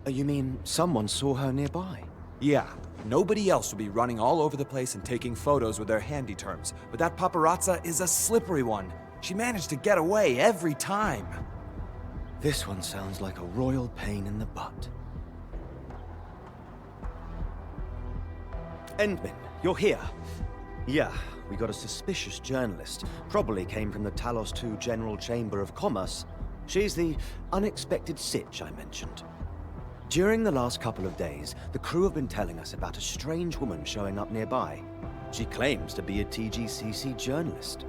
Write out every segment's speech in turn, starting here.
You mean someone saw her nearby? Yeah, nobody else would be running all over the place and taking photos with their handy terms, but that paparazza is a slippery one. She managed to get away every time. This one sounds like a royal pain in the butt. Endman, you're here. Yeah, we got a suspicious journalist. Probably came from the Talos-II General Chamber of Commerce. She's the unexpected sitch I mentioned. During the last couple of days, the crew have been telling us about a strange woman showing up nearby. She claims to be a TGCC journalist.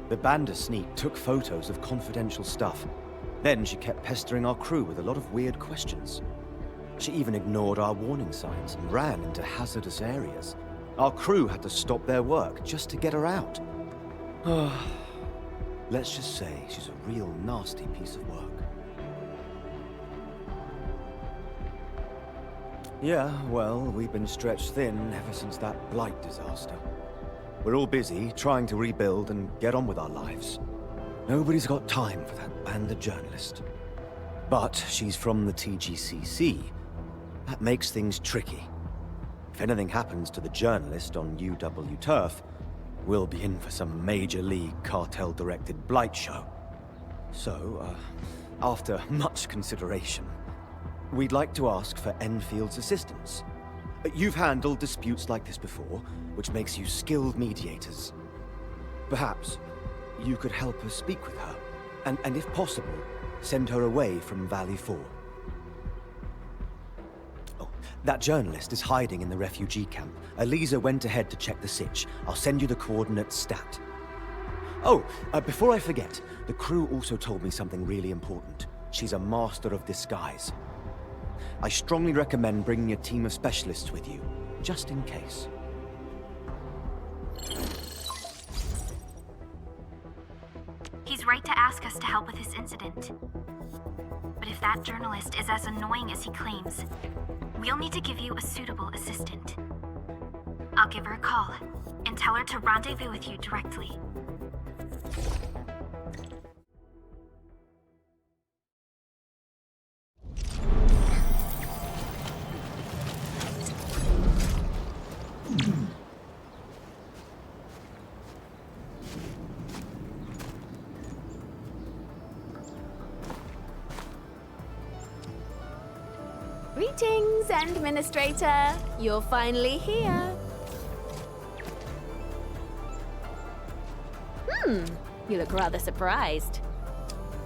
The Bandersneak took photos of confidential stuff. Then she kept pestering our crew with a lot of weird questions. She even ignored our warning signs and ran into hazardous areas. Our crew had to stop their work just to get her out. Let's just say she's a real nasty piece of work. Yeah, well, we've been stretched thin ever since that blight disaster. We're all busy trying to rebuild and get on with our lives. Nobody's got time for that band of journalist. But she's from the TGCC. That makes things tricky. If anything happens to the journalist on UW turf, we'll be in for some major league cartel-directed blight show. So, after much consideration, we'd like to ask for Enfield's assistance. You've handled disputes like this before, which makes you skilled mediators. Perhaps you could help us speak with her, and if possible, send her away from Valley 4. Oh, that journalist is hiding in the refugee camp. Elisa went ahead to check the sitch. I'll send you the coordinates stat. Oh, before I forget, the crew also told me something really important. She's a master of disguise. I strongly recommend bringing a team of specialists with you, just in case. He's right to ask us to help with this incident. But if that journalist is as annoying as he claims, we'll need to give you a suitable assistant. I'll give her a call and tell her to rendezvous with you directly. Greetings, Administrator. You're finally here. You look rather surprised.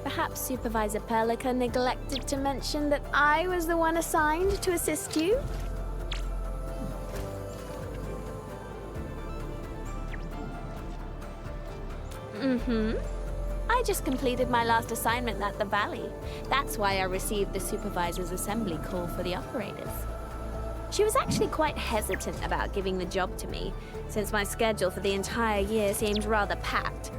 Perhaps Supervisor Perlica neglected to mention that I was the one assigned to assist you? I just completed my last assignment at the Valley. That's why I received the Supervisor's Assembly call for the operators. She was actually quite hesitant about giving the job to me, since my schedule for the entire year seemed rather packed.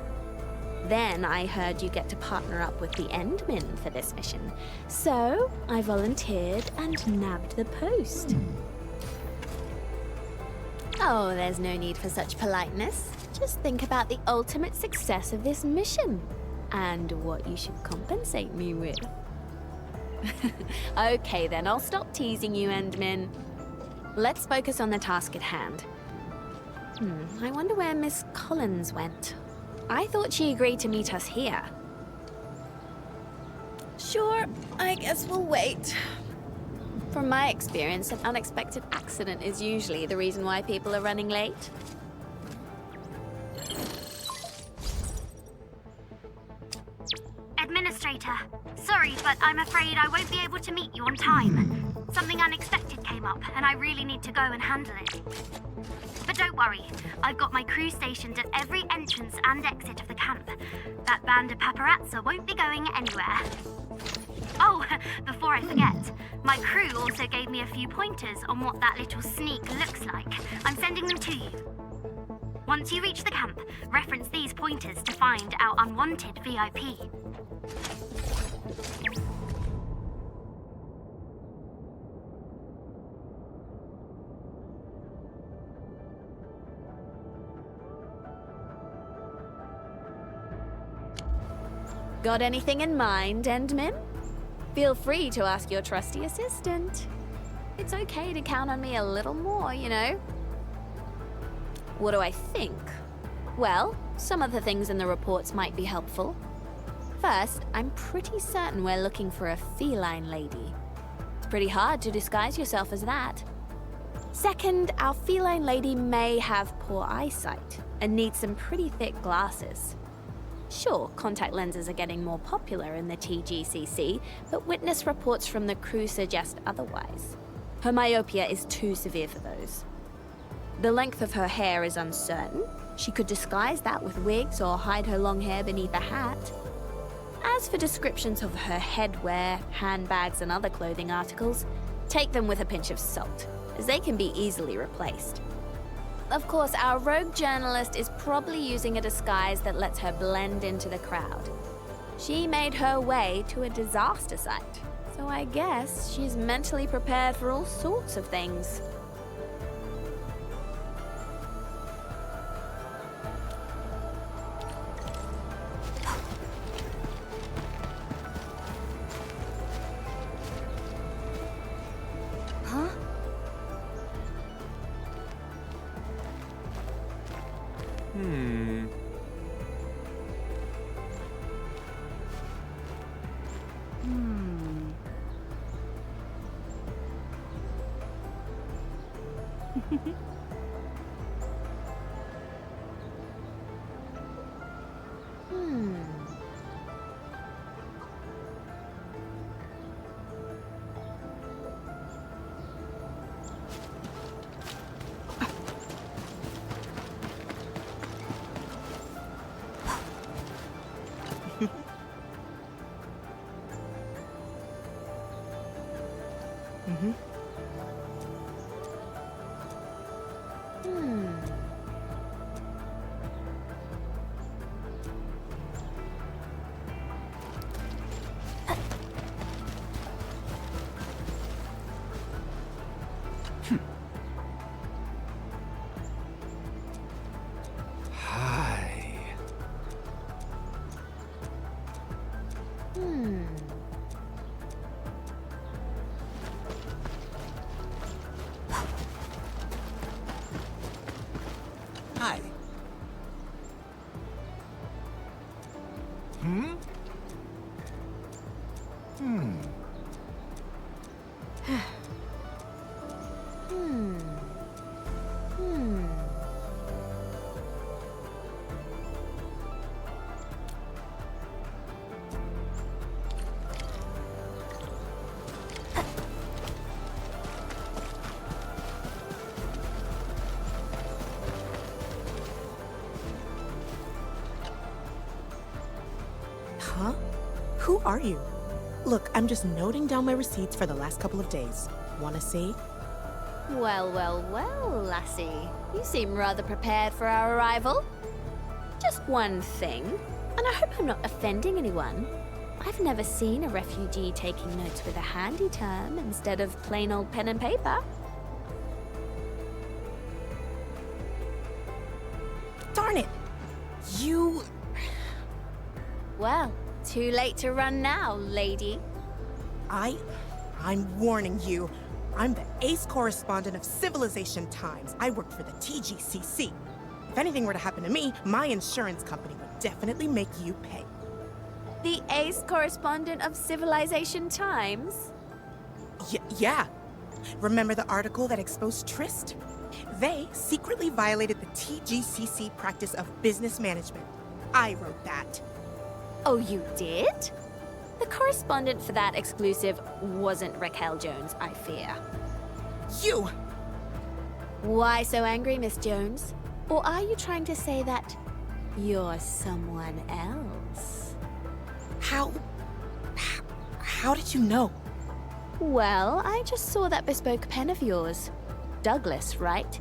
Then I heard you get to partner up with the Endmen for this mission, so I volunteered and nabbed the post. Oh, there's no need for such politeness. Just think about the ultimate success of this mission, and what you should compensate me with. Okay then, I'll stop teasing you, Endman. Let's focus on the task at hand. I wonder where Miss Collins went. I thought she agreed to meet us here. Sure, I guess we'll wait. From my experience, an unexpected accident is usually the reason why people are running late. Administrator, sorry, but I'm afraid I won't be able to meet you on time. Something unexpected came up, and I really need to go and handle it. But don't worry, I've got my crew stationed at every entrance and exit of the camp. That band of paparazzi won't be going anywhere. Oh, before I forget, my crew also gave me a few pointers on what that little sneak looks like. I'm sending them to you. Once you reach the camp, reference these pointers to find our unwanted VIP. Got anything in mind, Endman? Feel free to ask your trusty assistant. It's okay to count on me a little more, you know? What do I think? Well, some of the things in the reports might be helpful. First, I'm pretty certain we're looking for a feline lady. It's pretty hard to disguise yourself as that. Second, our feline lady may have poor eyesight and needs some pretty thick glasses. Sure, contact lenses are getting more popular in the TGCC, but witness reports from the crew suggest otherwise. Her myopia is too severe for those. The length of her hair is uncertain. She could disguise that with wigs or hide her long hair beneath a hat. As for descriptions of her headwear, handbags, and other clothing articles, take them with a pinch of salt, as they can be easily replaced. Of course, our rogue journalist is probably using a disguise that lets her blend into the crowd. She made her way to a disaster site, so I guess she's mentally prepared for all sorts of things. Huh? Hi. Huh? Who are you? Look, I'm just noting down my receipts for the last couple of days. Wanna see? Well, well, well, lassie. You seem rather prepared for our arrival. Just one thing, and I hope I'm not offending anyone. I've never seen a refugee taking notes with a handy term instead of plain old pen and paper. Darn it! You... Well, too late to run now, lady. I'm warning you. I'm the ace correspondent of Civilization Times. I work for the TGCC. If anything were to happen to me, my insurance company would definitely make you pay. The ace correspondent of Civilization Times? Yeah. Remember the article that exposed Trist? They secretly violated the TGCC practice of business management. I wrote that. Oh, you did? The correspondent for that exclusive wasn't Raquel Jones, I fear. You! Why so angry, Miss Jones? Or are you trying to say that you're someone else? How did you know? Well, I just saw that bespoke pen of yours. Douglas, right?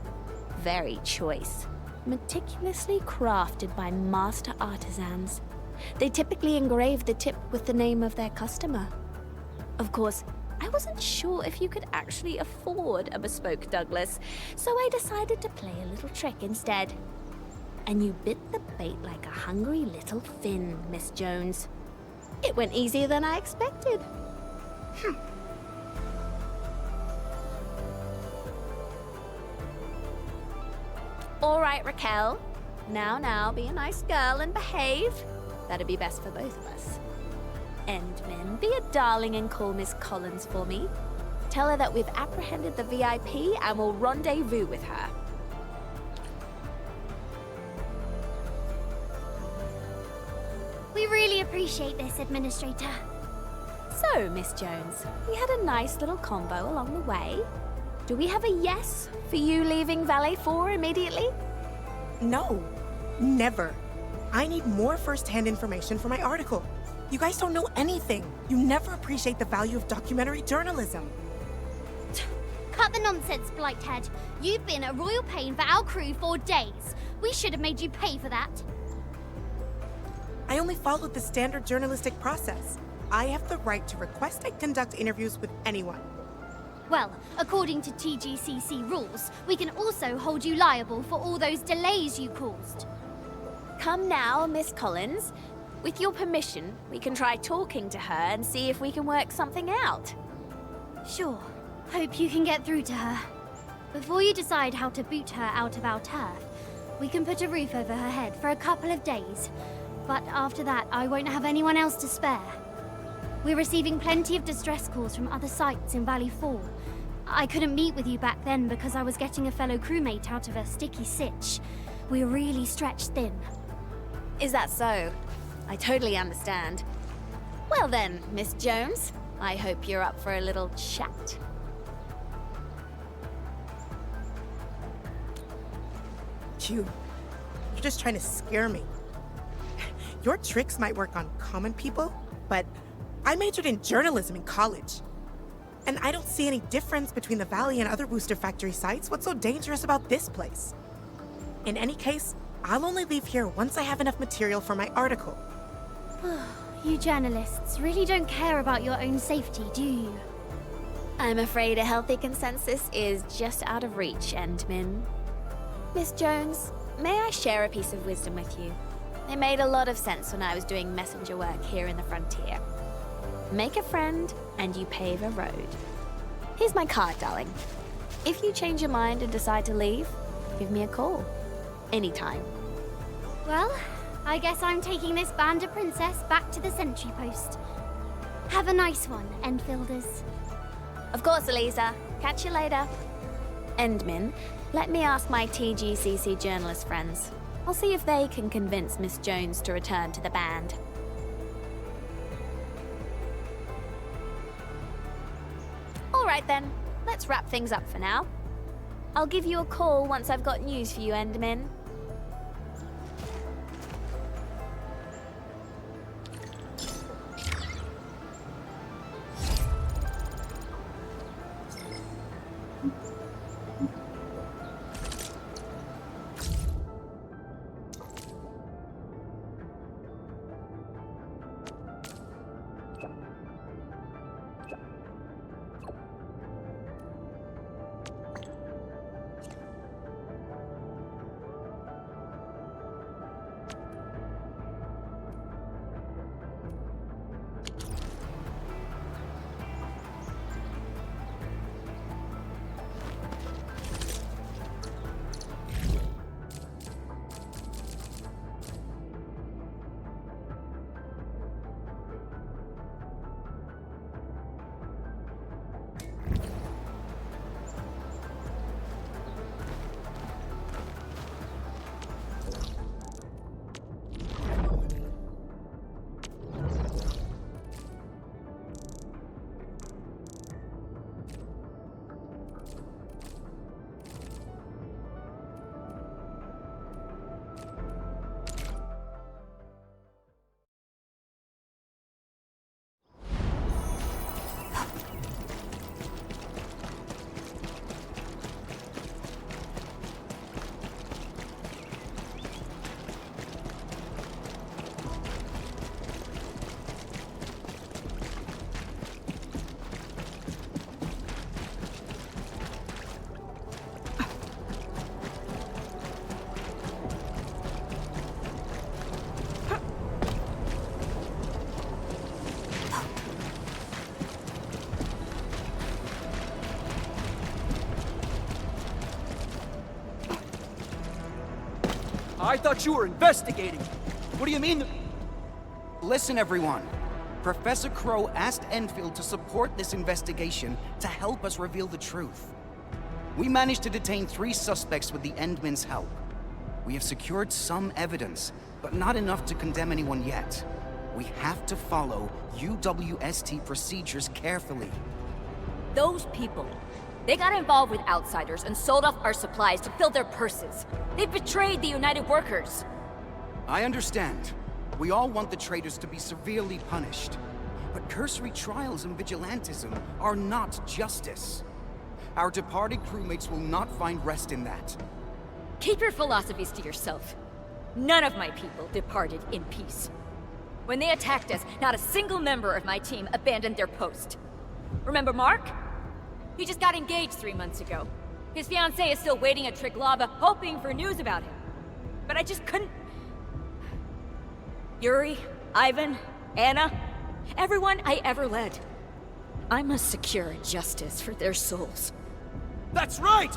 Very choice. Meticulously crafted by master artisans. They typically engrave the tip with the name of their customer. Of course, I wasn't sure if you could actually afford a bespoke Douglas, so I decided to play a little trick instead. And you bit the bait like a hungry little fin, Miss Jones. It went easier than I expected. All right, Raquel. Now, be a nice girl and behave. That'd be best for both of us. Endmin, be a darling and call Miss Collins for me. Tell her that we've apprehended the VIP and will rendezvous with her. We really appreciate this, Administrator. So, Miss Jones, we had a nice little combo along the way. Do we have a yes for you leaving Valet 4 immediately? No, never. I need more first-hand information for my article. You guys don't know anything. You never appreciate the value of documentary journalism. Cut the nonsense, Blighthead. You've been a royal pain for our crew for days. We should have made you pay for that. I only followed the standard journalistic process. I have the right to request I conduct interviews with anyone. Well, according to TGCC rules, we can also hold you liable for all those delays you caused. Come now, Miss Collins. With your permission, we can try talking to her and see if we can work something out. Sure. Hope you can get through to her. Before you decide how to boot her out of our turf, we can put a roof over her head for a couple of days. But after that, I won't have anyone else to spare. We're receiving plenty of distress calls from other sites in Valley 4. I couldn't meet with you back then because I was getting a fellow crewmate out of a sticky sitch. We're really stretched thin. Is that so? I totally understand. Well then, Miss Jones, I hope you're up for a little chat. You're just trying to scare me. Your tricks might work on common people, but I majored in journalism in college. And I don't see any difference between the Valley and other booster factory sites. What's so dangerous about this place? In any case, I'll only leave here once I have enough material for my article. You journalists really don't care about your own safety, do you? I'm afraid a healthy consensus is just out of reach, Endmin. Miss Jones, may I share a piece of wisdom with you? It made a lot of sense when I was doing messenger work here in the frontier. Make a friend, and you pave a road. Here's my card, darling. If you change your mind and decide to leave, give me a call. Anytime. Well, I guess I'm taking this Banda Princess back to the sentry post. Have a nice one, Enfielders. Of course, Elisa. Catch you later. Endmin, let me ask my TGCC journalist friends. I'll see if they can convince Miss Jones to return to the band. All right then, let's wrap things up for now. I'll give you a call once I've got news for you, Endmin. I thought you were investigating. What do you mean? Listen, everyone. Professor Crow asked Endfield to support this investigation to help us reveal the truth. We managed to detain 3 suspects with the Endmen's help. We have secured some evidence, but not enough to condemn anyone yet. We have to follow UWST procedures carefully. Those people, they got involved with outsiders and sold off our supplies to fill their purses. They betrayed the United Workers. I understand. We all want the traitors to be severely punished. But cursory trials and vigilantism are not justice. Our departed crewmates will not find rest in that. Keep your philosophies to yourself. None of my people departed in peace. When they attacked us, not a single member of my team abandoned their post. Remember Mark? He just got engaged 3 months ago. His fiancée is still waiting at Triglav, hoping for news about him. But I just couldn't... Yuri, Ivan, Anna, everyone I ever led. I must secure justice for their souls. That's right!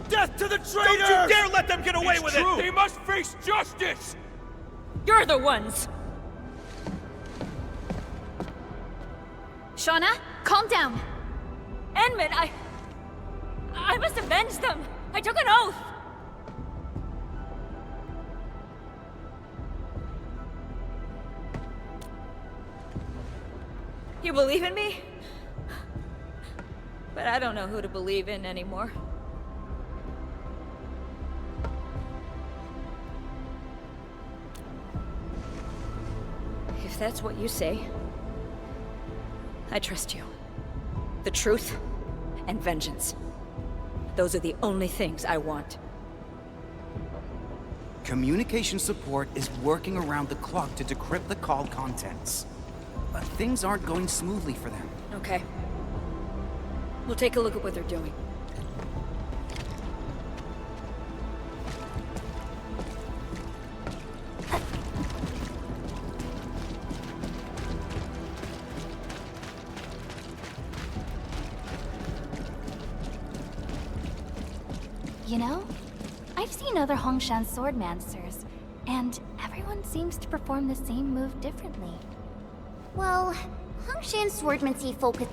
Death to the traitors! Don't you dare let them get away with true. it! They must face justice! You're the ones! Shauna, calm down. Enman, I must avenge them! I took an oath! You believe in me? But I don't know who to believe in anymore. If that's what you say, I trust you. The truth and vengeance. Those are the only things I want. Communication support is working around the clock to decrypt the call contents. But things aren't going smoothly for them. Okay. We'll take a look at what they're doing. You know, I've seen other Hongshan swordmasters, and everyone seems to perform the same move differently. Well, Hongshan swordmancy focus.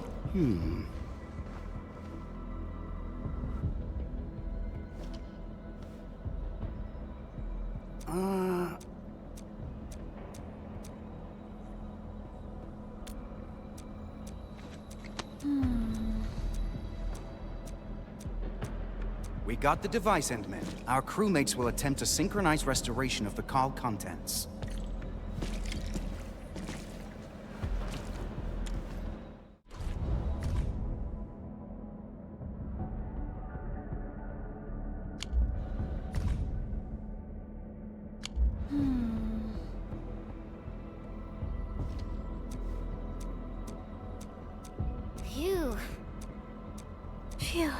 We got the device, Endmen. Our crewmates will attempt to synchronize restoration of the call contents. Phew. Phew.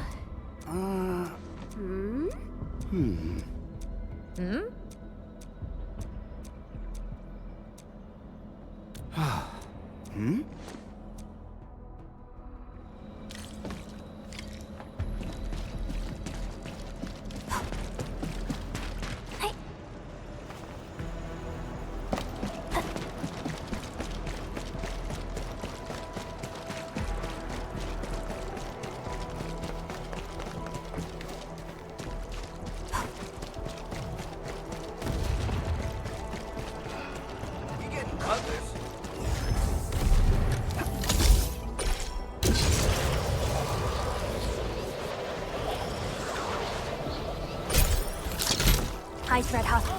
Ice Red Husk.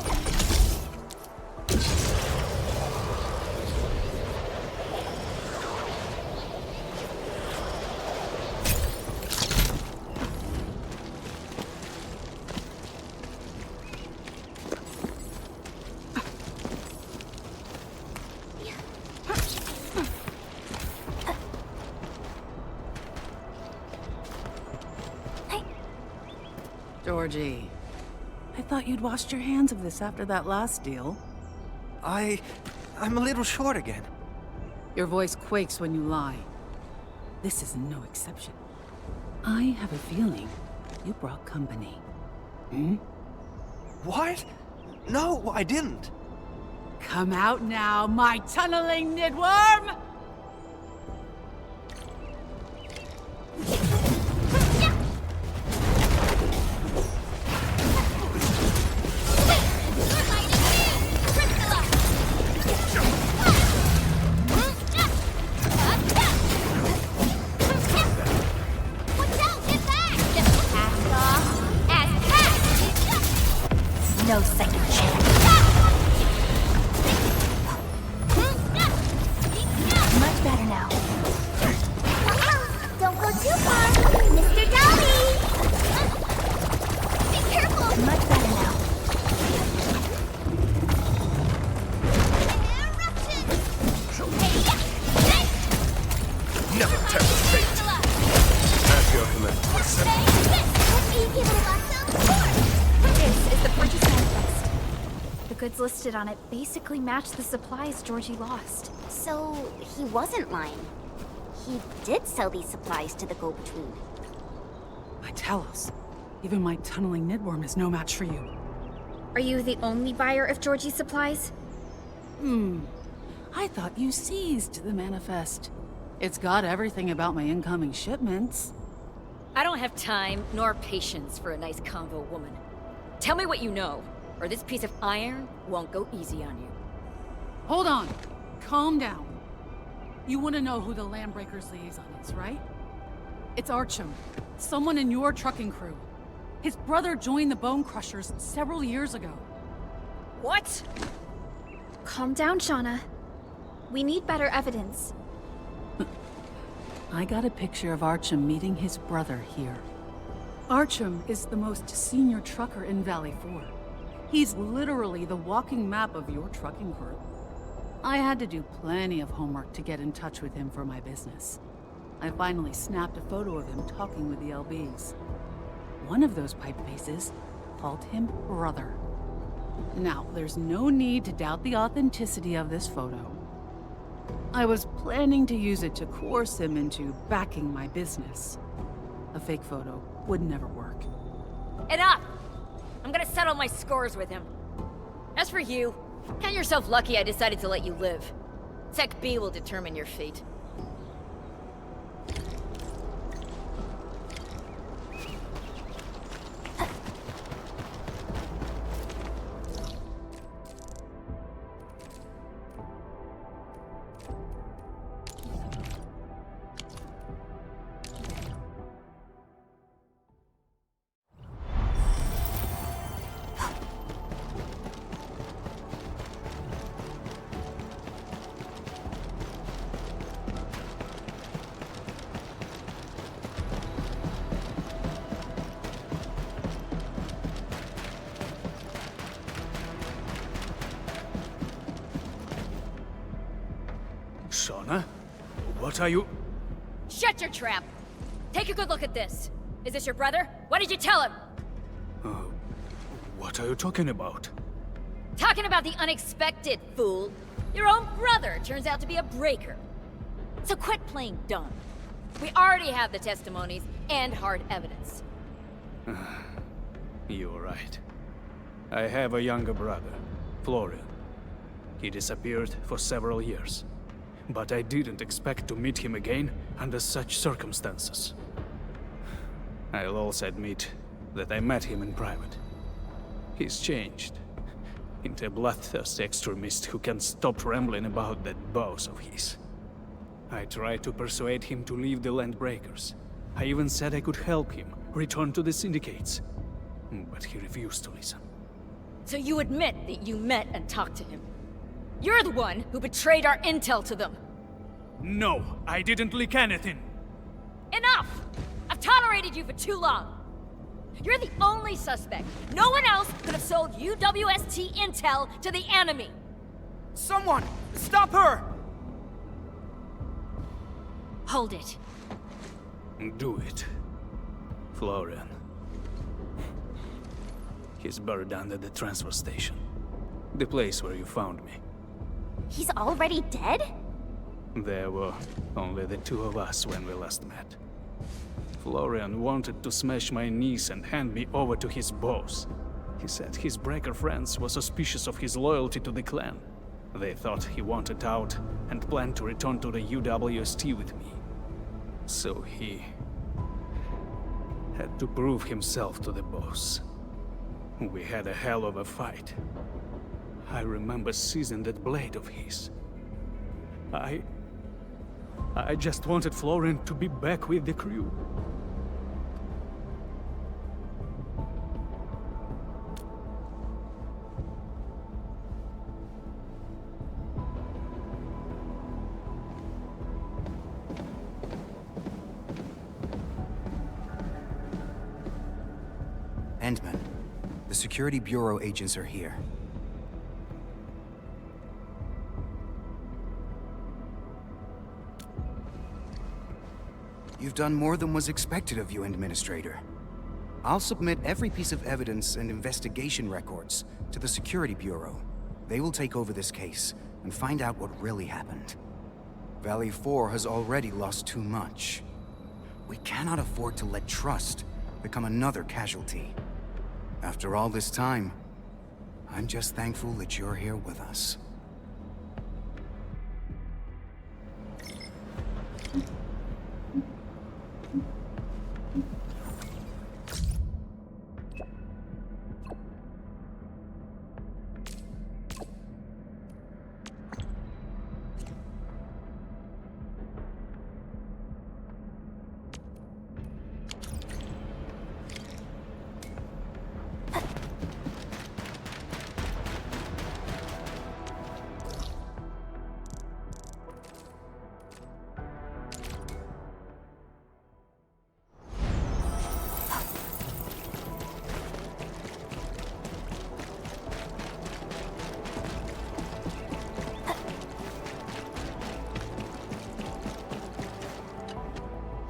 Georgie, I thought you'd washed your hands of this after that last deal. I'm a little short again. Your voice quakes when you lie. This is no exception. I have a feeling you brought company. What? No, I didn't. Come out now, my tunneling nidworm! No second chance. Much better now. Don't go too far, Mr. Dolly! Be careful! Much better now. Never tempt fate. At your command. This is the purchase manifest. The goods listed on it basically match the supplies Georgie lost. So, he wasn't lying. He did sell these supplies to the go-between. My Talos. Even my tunneling nidworm is no match for you. Are you the only buyer of Georgie's supplies? I thought you seized the manifest. It's got everything about my incoming shipments. I don't have time nor patience for a nice convo woman. Tell me what you know, or this piece of iron won't go easy on you. Hold on. Calm down. You want to know who the Landbreakers liaison is, right? It's Artyom, someone in your trucking crew. His brother joined the Bone Crushers several years ago. What? Calm down, Shauna. We need better evidence. I got a picture of Artyom meeting his brother here. Artyom is the most senior trucker in Valley 4. He's literally the walking map of your trucking crew. I had to do plenty of homework to get in touch with him for my business. I finally snapped a photo of him talking with the LBs. One of those pipe faces called him brother. Now, there's no need to doubt the authenticity of this photo. I was planning to use it to coerce him into backing my business. A fake photo would never work. Enough! I'm gonna settle my scores with him. As for you, count yourself lucky I decided to let you live. Sec B will determine your fate. Shauna? What are you... Shut your trap! Take a good look at this. Is this your brother? What did you tell him? What are you talking about? Talking about the unexpected, fool. Your own brother turns out to be a breaker. So quit playing dumb. We already have the testimonies and hard evidence. You're right. I have a younger brother, Florian. He disappeared for several years. But I didn't expect to meet him again under such circumstances. I'll also admit that I met him in private. He's changed into a bloodthirsty extremist who can't stop rambling about that boss of his. I tried to persuade him to leave the Landbreakers. I even said I could help him return to the syndicates. But he refused to listen. So you admit that you met and talked to him. You're the one who betrayed our intel to them. No, I didn't leak anything. Enough! I've tolerated you for too long. You're the only suspect. No one else could have sold UWST intel to the enemy. Someone! Stop her! Hold it. Do it. Florian. He's buried under the transfer station. The place where you found me. He's already dead? There were only the two of us when we last met. Florian wanted to smash my knees and hand me over to his boss. He said his breaker friends were suspicious of his loyalty to the clan. They thought he wanted out and planned to return to the UWST with me. So he had to prove himself to the boss. We had a hell of a fight. I remember seizing that blade of his. I just wanted Florian to be back with the crew. Endman, the Security Bureau agents are here. You've done more than was expected of you, Administrator. I'll submit every piece of evidence and investigation records to the Security Bureau. They will take over this case and find out what really happened. Valley 4 has already lost too much. We cannot afford to let trust become another casualty. After all this time, I'm just thankful that you're here with us.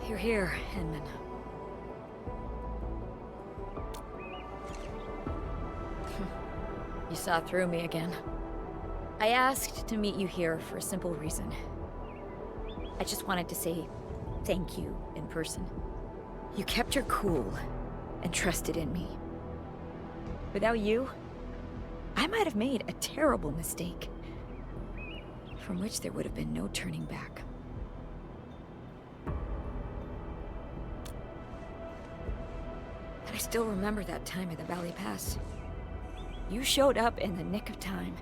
You're here, Endman. You saw through me again. I asked to meet you here for a simple reason. I just wanted to say thank you in person. You kept your cool and trusted in me. Without you, I might have made a terrible mistake, from which there would have been no turning back. I still remember that time at the Valley Pass. You showed up in the nick of time.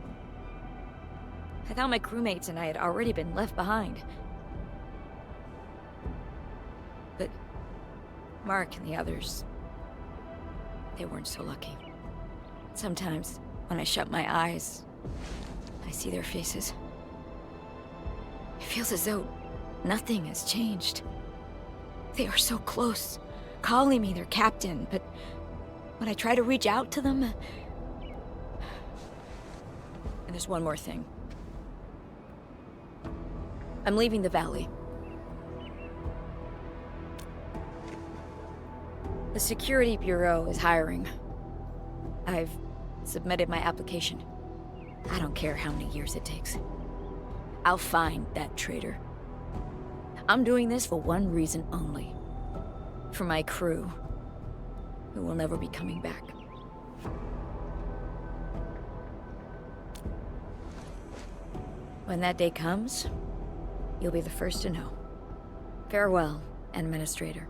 I thought my crewmates and I had already been left behind. But Mark and the others, they weren't so lucky. Sometimes, when I shut my eyes, I see their faces. It feels as though nothing has changed. They are so close, calling me their captain, but when I try to reach out to them... And there's one more thing. I'm leaving the Valley. The Security Bureau is hiring. I've submitted my application. I don't care how many years it takes. I'll find that traitor. I'm doing this for one reason only. For my crew, who will never be coming back. When that day comes, you'll be the first to know. Farewell, Administrator.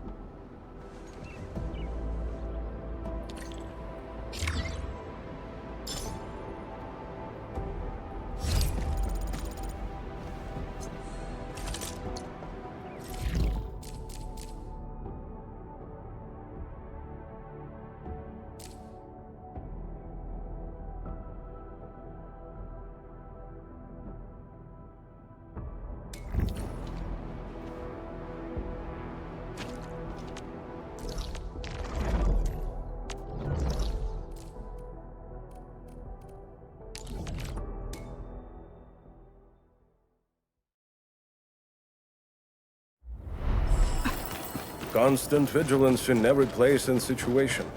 Constant vigilance in every place and situation.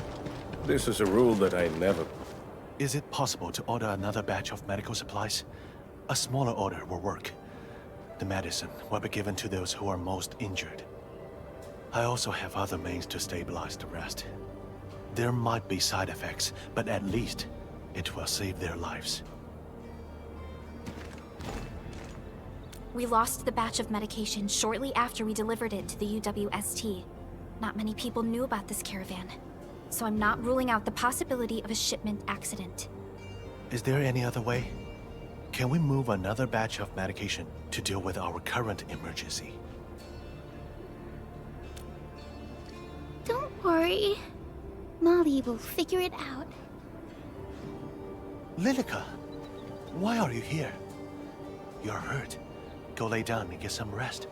This is a rule that I never... Is it possible to order another batch of medical supplies? A smaller order will work. The medicine will be given to those who are most injured. I also have other means to stabilize the rest. There might be side effects, but at least it will save their lives. We lost the batch of medication shortly after we delivered it to the UWST. Not many people knew about this caravan, so I'm not ruling out the possibility of a shipment accident. Is there any other way? Can we move another batch of medication to deal with our current emergency? Don't worry. Molly will figure it out. Lilica, why are you here? You're hurt. Go lay down and get some rest.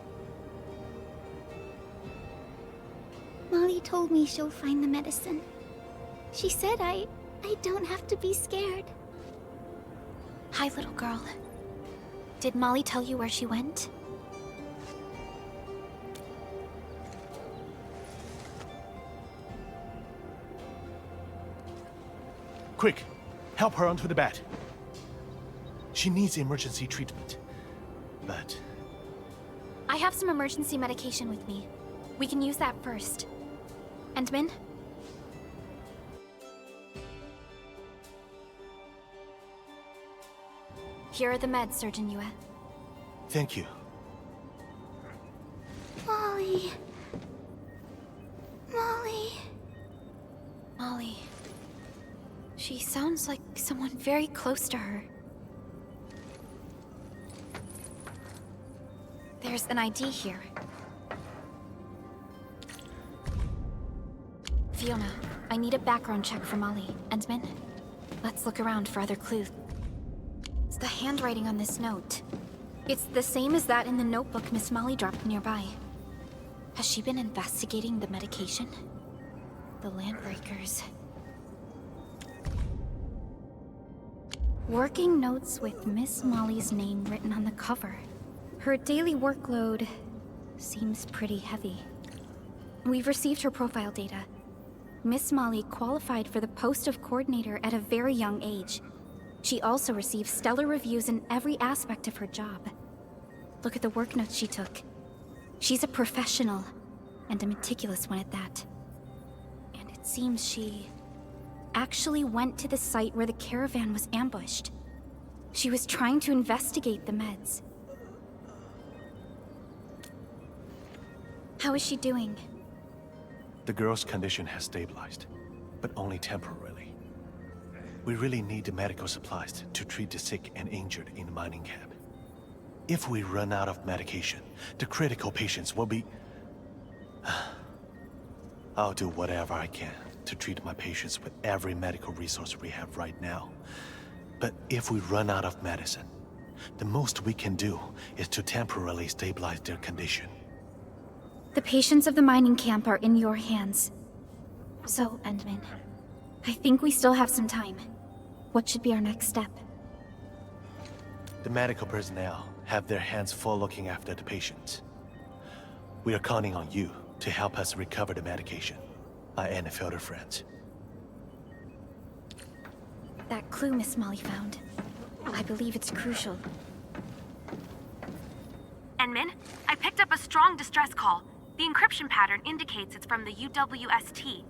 Molly told me she'll find the medicine. She said I don't have to be scared. Hi, little girl. Did Molly tell you where she went? Quick, help her onto the bed. She needs emergency treatment. But I have some emergency medication with me. We can use that first. Endman? Here are the meds, Surgeon Yue. thank you. Molly. Molly. Molly. She sounds like someone very close to her. There's an ID here. Fiona, I need a background check for Molly. Endman, let's look around for other clues. It's the handwriting on this note. It's the same as that in the notebook Miss Molly dropped nearby. Has she been investigating the medication? The Landbreakers. Working notes with Miss Molly's name written on the cover. Her daily workload seems pretty heavy. We've received her profile data. Miss Molly qualified for the post of coordinator at a very young age. She also received stellar reviews in every aspect of her job. Look at the work notes she took. She's a professional, and a meticulous one at that. And it seems she actually went to the site where the caravan was ambushed. She was trying to investigate the meds. How is she doing? The girl's condition has stabilized, but only temporarily. We really need the medical supplies to treat the sick and injured in the mining camp. If we run out of medication, the critical patients will be... I'll do whatever I can to treat my patients with every medical resource we have right now. But if we run out of medicine, the most we can do is to temporarily stabilize their condition. The patients of the mining camp are in your hands. So, Endman, I think we still have some time. What should be our next step? The medical personnel have their hands full looking after the patients. We are counting on you to help us recover the medication. My Endfielder friends. That clue Miss Molly found. I believe it's crucial. Endman, I picked up a strong distress call. The encryption pattern indicates it's from the UWST.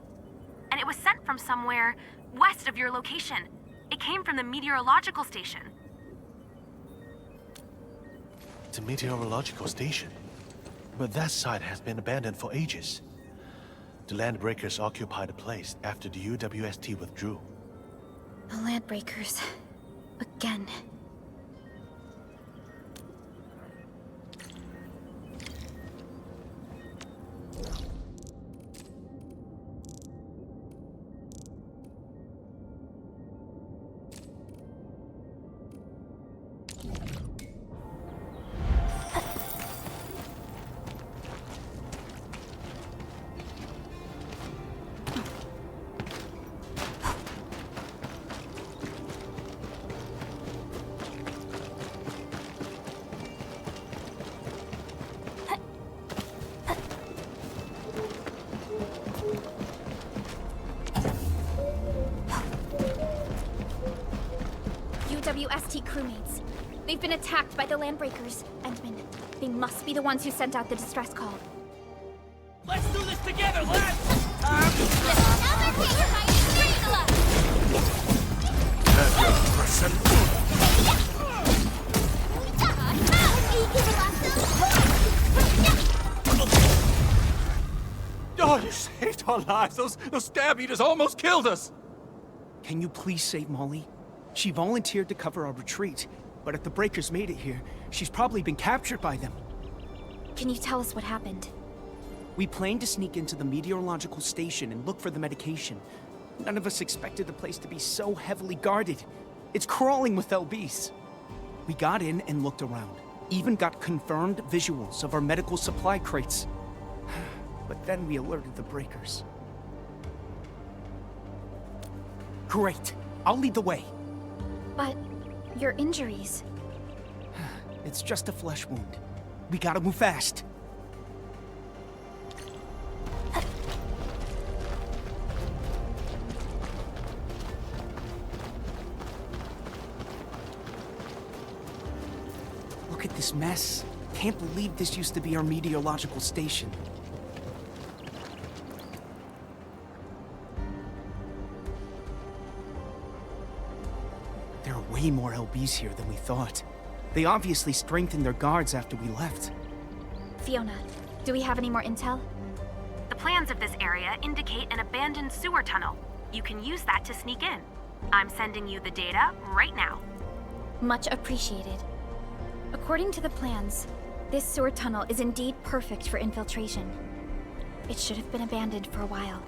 And it was sent from somewhere west of your location. It came from the meteorological station. The meteorological station? But that site has been abandoned for ages. The Landbreakers occupied the place after the UWST withdrew. The Landbreakers. Again. UWST crewmates. They've been attacked by the Landbreakers. Endman, they must be the ones who sent out the distress call. Let's do this together, lads! Oh, you saved our lives. Those stab eaters almost killed us. Can you please save Molly? She volunteered to cover our retreat, but if the breakers made it here, she's probably been captured by them. Can you tell us what happened? We planned to sneak into the meteorological station and look for the medication. None of us expected the place to be so heavily guarded. It's crawling with LBs. We got in and looked around. Even got confirmed visuals of our medical supply crates. But then we alerted the breakers. Great. I'll lead the way. But your injuries... It's just a flesh wound. We gotta move fast. Look at this mess. Can't believe this used to be our meteorological station. There are way more LBs here than we thought. They obviously strengthened their guards after we left. Fiona, do we have any more intel? The plans of this area indicate an abandoned sewer tunnel. You can use that to sneak in. I'm sending you the data right now. Much appreciated. According to the plans, this sewer tunnel is indeed perfect for infiltration. It should have been abandoned for a while.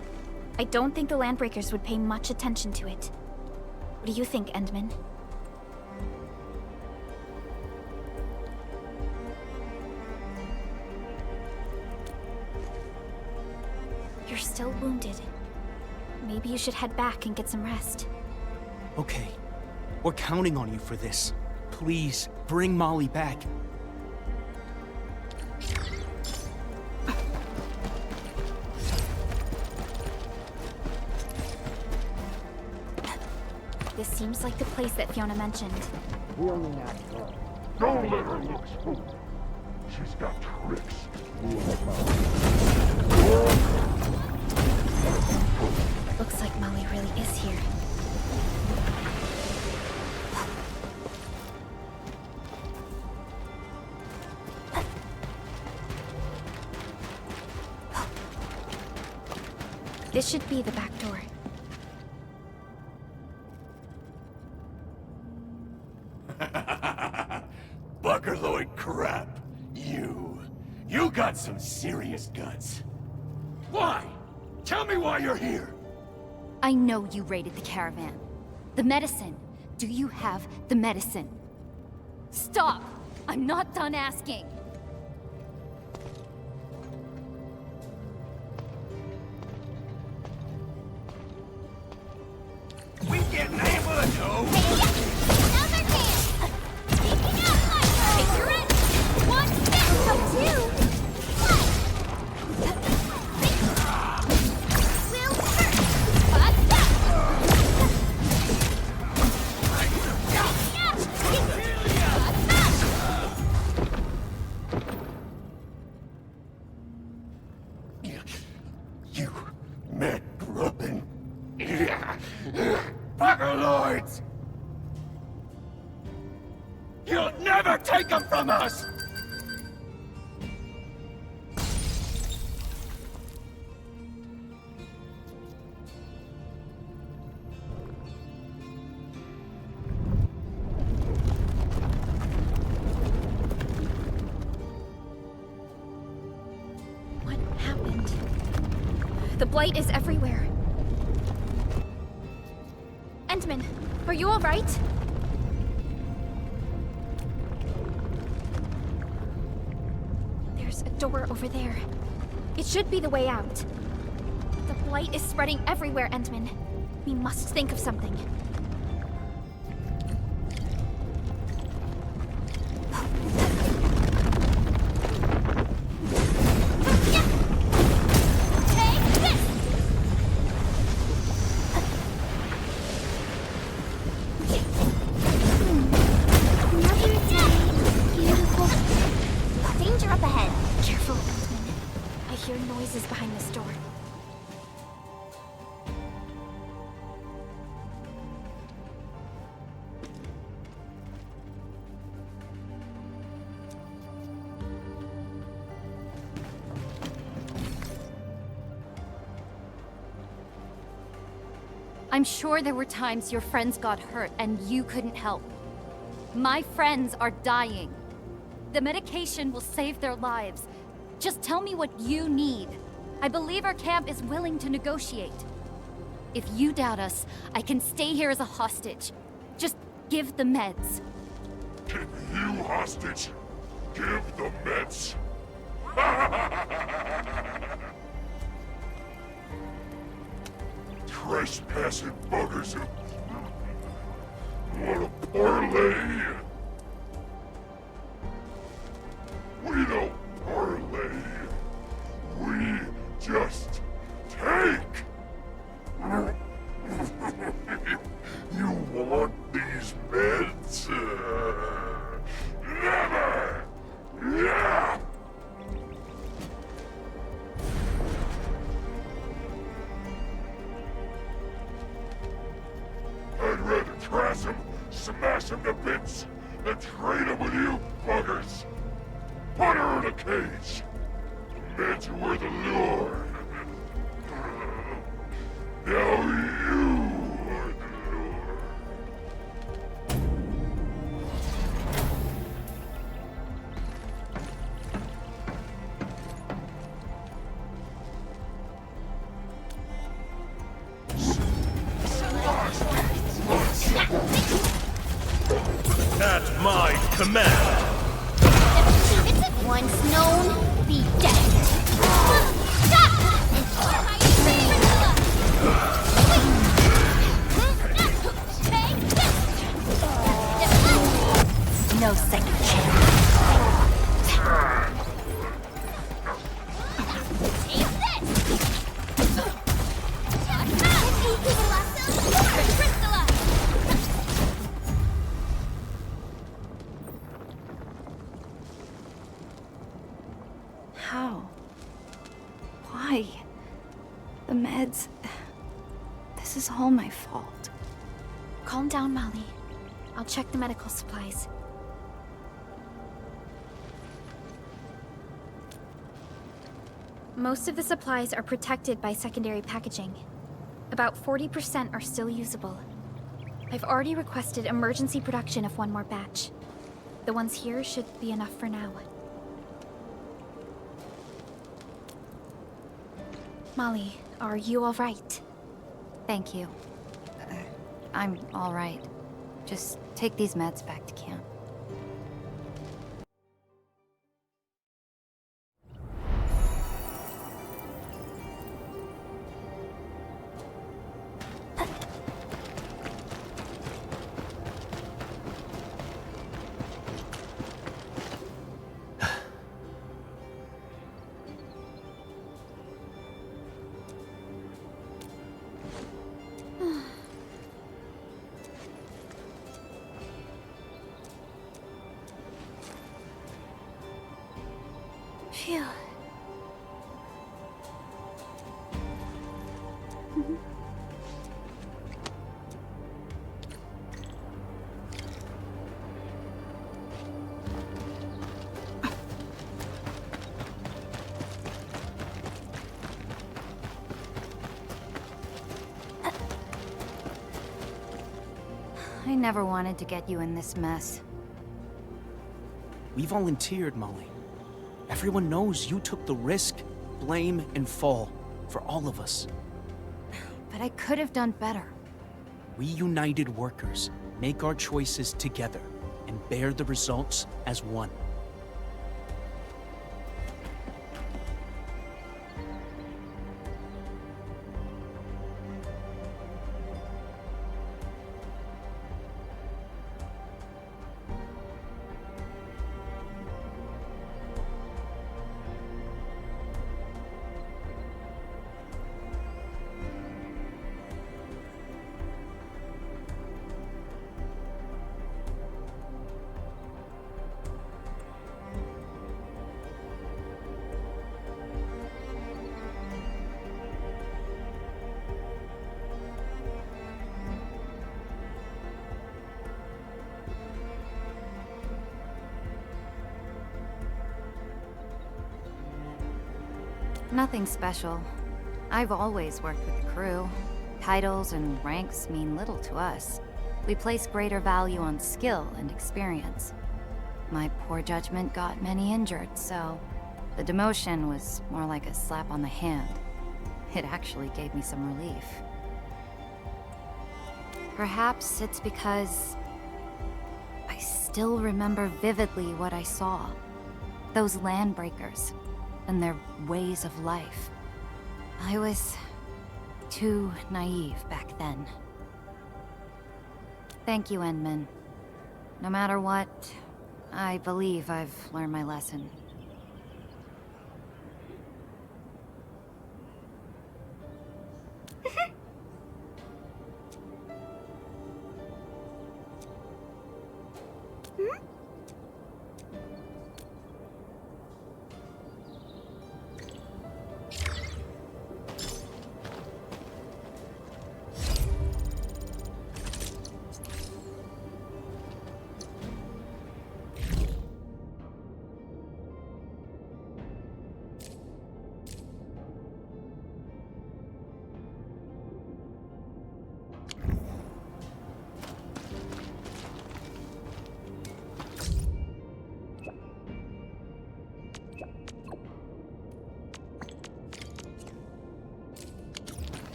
I don't think the landbreakers would pay much attention to it. What do you think, Endman? You're still wounded. Maybe you should head back and get some rest. Okay. We're counting on you for this. Please, bring Molly back. This seems like the place that Fiona mentioned. Don't let her look spooked. She's got tricks. Looks like Molly really is here. This should be the back door. Buckerloid crap. You got some serious guts. Why? Tell me why you're here. I know you raided the caravan. The medicine. Do you have the medicine? Stop! I'm not done asking. We getting able to know. Another chance! Taking out my Take your it! One, two! will hurt! You mad grubbin. Buckerloids! You'll never take them from us! What happened? The blight is everywhere. Endman, are you all right? There's a door over there. It should be the way out. The blight is spreading everywhere, Endman. We must think of something. Danger up ahead. Careful, Endman. I hear noises behind this door. I'm sure there were times your friends got hurt and you couldn't help. My friends are dying. The medication will save their lives. Just tell me what you need. I believe our camp is willing to negotiate. If you doubt us, I can stay here as a hostage. Just give the meds. Keep you hostage? Give the meds? Trespassing buggers who want a parlay? We don't parlay. We just take. You want these meds? Never! Yeah! I'd rather trash him, smash him to bits, than trade him with you buggers. Put her in a cage. The meds are where the lure. Now you are the lure. At my command. Once known, be dead. No second chance. How? Why? The meds... This is all my fault. Calm down, Molly. I'll check the medical supplies. Most of the supplies are protected by secondary packaging. About 40% are still usable. I've already requested emergency production of one more batch. The ones here should be enough for now. Molly, are you all right? Thank you. I'm all right. Just take these meds back to camp. Phew. I never wanted to get you in this mess. We volunteered, Molly. Everyone knows you took the risk, blame, and fall for all of us. But I could have done better. We united workers make our choices together and bear the results as one. Nothing special. I've always worked with the crew. Titles and ranks mean little to us. We place greater value on skill and experience. My poor judgment got many injured, so the demotion was more like a slap on the hand. It actually gave me some relief. Perhaps it's because I still remember vividly what I saw. Those landbreakers and their ways of life. I was too naive back then. Thank you, Endman. No matter what, I believe I've learned my lesson.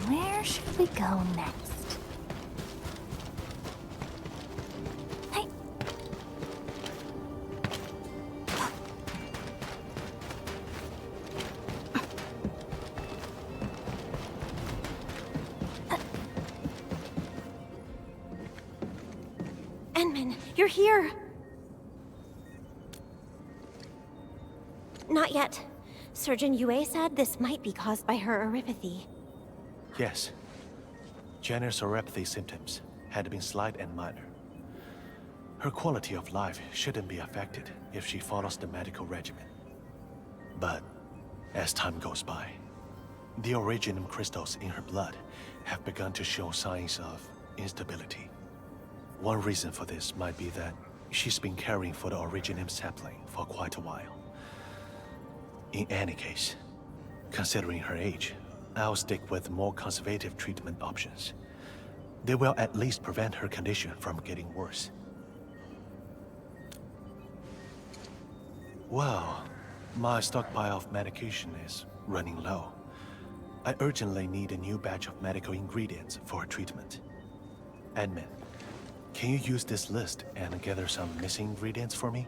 Where should we go next? Hey. Endman, you're here! Not yet. Surgeon Yue said this might be caused by her oropathy. Yes. Jenner's oropathy symptoms had been slight and minor. Her quality of life shouldn't be affected if she follows the medical regimen. But as time goes by, the originum crystals in her blood have begun to show signs of instability. One reason for this might be that she's been caring for the originum sapling for quite a while. In any case, considering her age, I'll stick with more conservative treatment options. They will at least prevent her condition from getting worse. Well, my stockpile of medication is running low. I urgently need a new batch of medical ingredients for her treatment. Admin, can you use this list and gather some missing ingredients for me?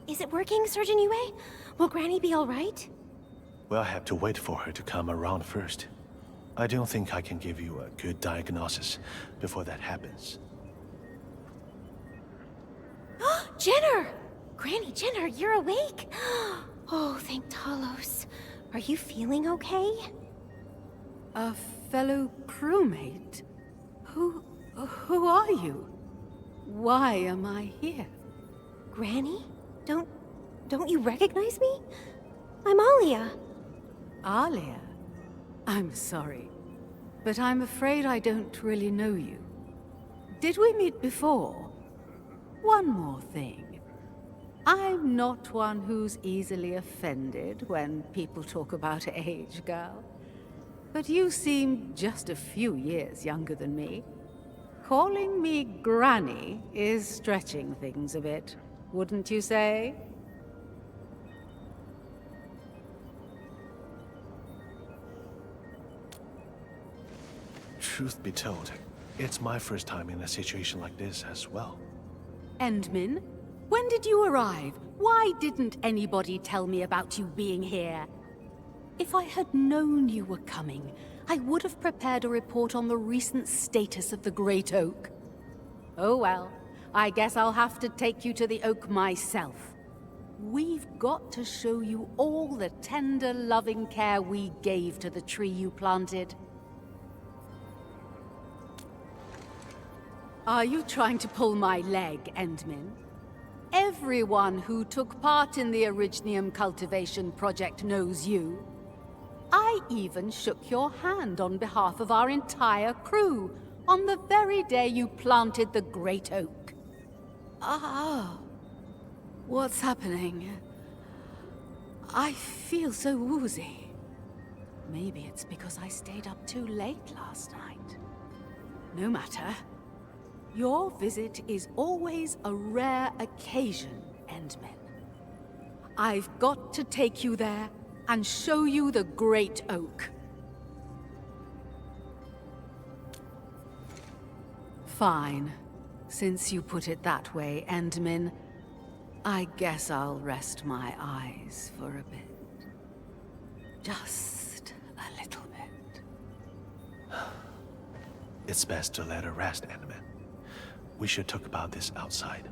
Is it working, Surgeon Yue? Will Granny be all right? We'll have to wait for her to come around first. I don't think I can give you a good diagnosis before that happens. Jenner! Granny Jenner, you're awake? Oh, thank Talos. Are you feeling okay? A fellow crewmate? Who are you? Why am I here? Granny? Don't you recognize me? I'm Alia. Alia? I'm sorry, but I'm afraid I don't really know you. Did we meet before? One more thing. I'm not one who's easily offended when people talk about age, girl. But you seem just a few years younger than me. Calling me Granny is stretching things a bit, wouldn't you say? Truth be told, it's my first time in a situation like this as well. Endmin, when did you arrive? Why didn't anybody tell me about you being here? If I had known you were coming, I would have prepared a report on the recent status of the Great Oak. Oh well, I guess I'll have to take you to the Oak myself. We've got to show you all the tender, loving care we gave to the tree you planted. Are you trying to pull my leg, Endmin? Everyone who took part in the Originium cultivation project knows you. I even shook your hand on behalf of our entire crew on the very day you planted the Great Oak. Ah, what's happening? I feel so woozy. Maybe it's because I stayed up too late last night. No matter. Your visit is always a rare occasion, Endmin. I've got to take you there and show you the Great Oak. Fine. Since you put it that way, Endmin, I guess I'll rest my eyes for a bit. Just a little bit. It's best to let her rest, Endmin. We should talk about this outside.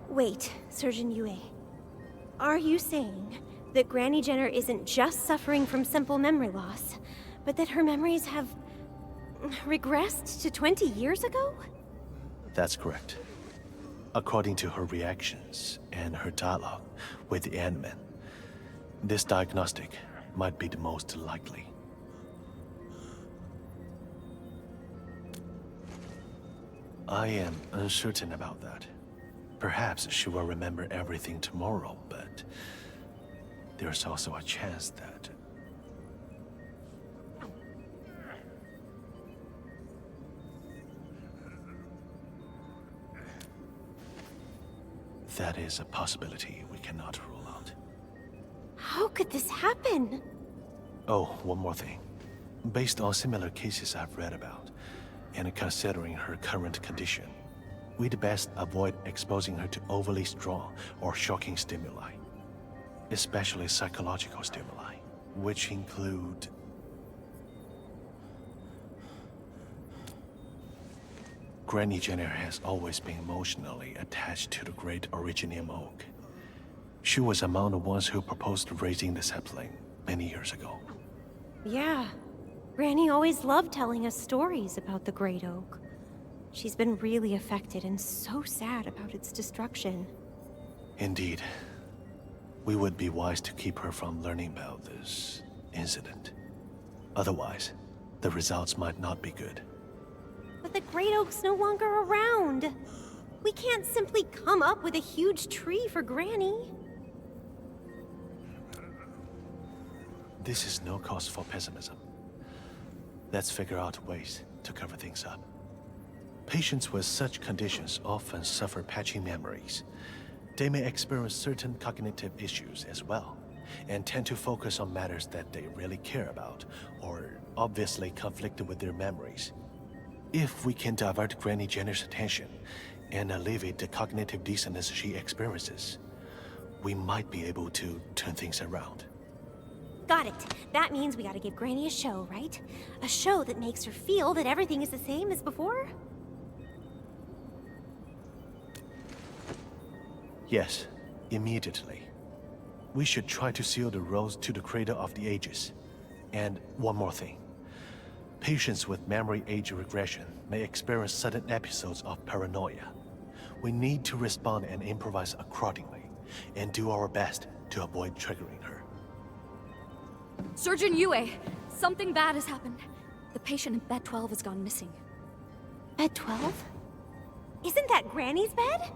Wait, Surgeon Yue. Are you saying that Granny Jenner isn't just suffering from simple memory loss, but that her memories have regressed to 20 years ago? That's correct. According to her reactions and her dialogue with the Endmen, this diagnostic might be the most likely. I am uncertain about that. Perhaps she will remember everything tomorrow, but there's also a chance that... That is a possibility we cannot rule out. How could this happen? Oh, one more thing. Based on similar cases I've read about, and considering her current condition, we'd best avoid exposing her to overly strong or shocking stimuli, especially psychological stimuli, which include... Granny Jenner has always been emotionally attached to the great Originium Oak. She was among the ones who proposed raising the sapling many years ago. Yeah. Granny always loved telling us stories about the Great Oak. She's been really affected and so sad about its destruction. Indeed. We would be wise to keep her from learning about this incident. Otherwise, the results might not be good. But the Great Oak's no longer around. We can't simply come up with a huge tree for Granny. This is no cause for pessimism. Let's figure out ways to cover things up. Patients with such conditions often suffer patchy memories. They may experience certain cognitive issues as well, and tend to focus on matters that they really care about, or obviously conflicted with their memories. If we can divert Granny Jenner's attention and alleviate the cognitive dissonance she experiences, we might be able to turn things around. Got it. That means we gotta give Granny a show, right? A show that makes her feel that everything is the same as before? Yes, immediately. we should try to seal the roads to the crater of the ages. And one more thing. Patients with memory age regression may experience sudden episodes of paranoia. We need to respond and improvise accordingly, and do our best to avoid triggering her. Surgeon Yue, something bad has happened. The patient in bed 12 has gone missing. Bed 12? Isn't that Granny's bed?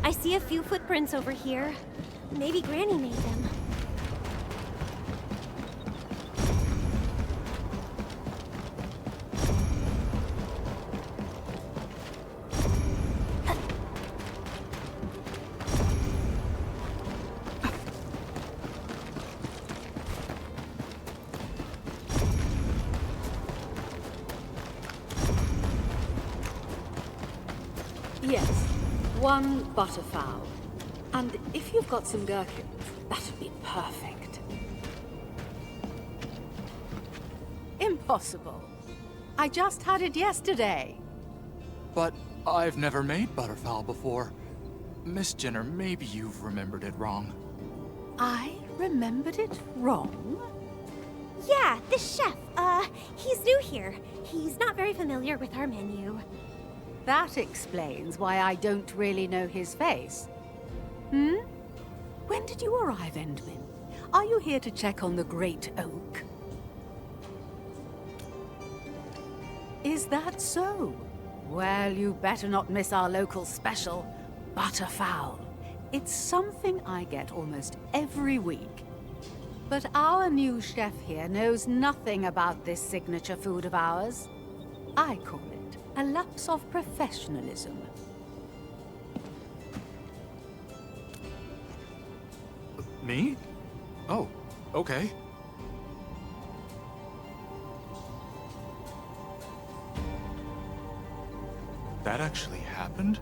I see a few footprints over here. Maybe Granny made them. Yes, one butterfowl. And if you've got some gherkins, that'd be perfect. Impossible. I just had it yesterday. But I've never made butterfowl before. Miss Jenner, maybe you've remembered it wrong. I remembered it wrong? Yeah, the chef. He's new here. He's not very familiar with our menu. That explains why I don't really know his face. When did you arrive, Endman? Are you here to check on the Great Oak? Is that so? Well, you better not miss our local special, butterfowl. It's something I get almost every week. But our new chef here knows nothing about this signature food of ours. I call it a lapse of professionalism. Me? Oh, okay. That actually happened?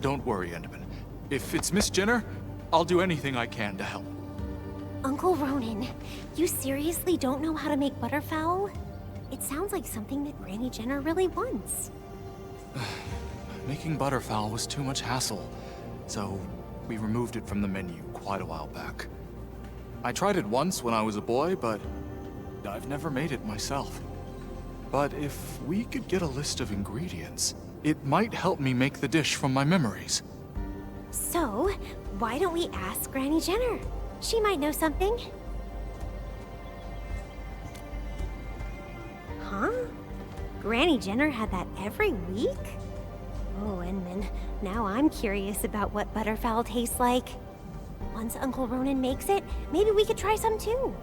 Don't worry, Endman. If it's Miss Jenner, I'll do anything I can to help. Uncle Ronan, you seriously don't know how to make butterfowl? It sounds like something that Granny Jenner really wants. Making butterfowl was too much hassle, so we removed it from the menu quite a while back. I tried it once when I was a boy, but I've never made it myself. But if we could get a list of ingredients, it might help me make the dish from my memories. So, why don't we ask Granny Jenner? She might know something. Huh? Granny Jenner had that every week? Oh, Endman, now I'm curious about what butterfowl tastes like. Once Uncle Ronan makes it, maybe we could try some too.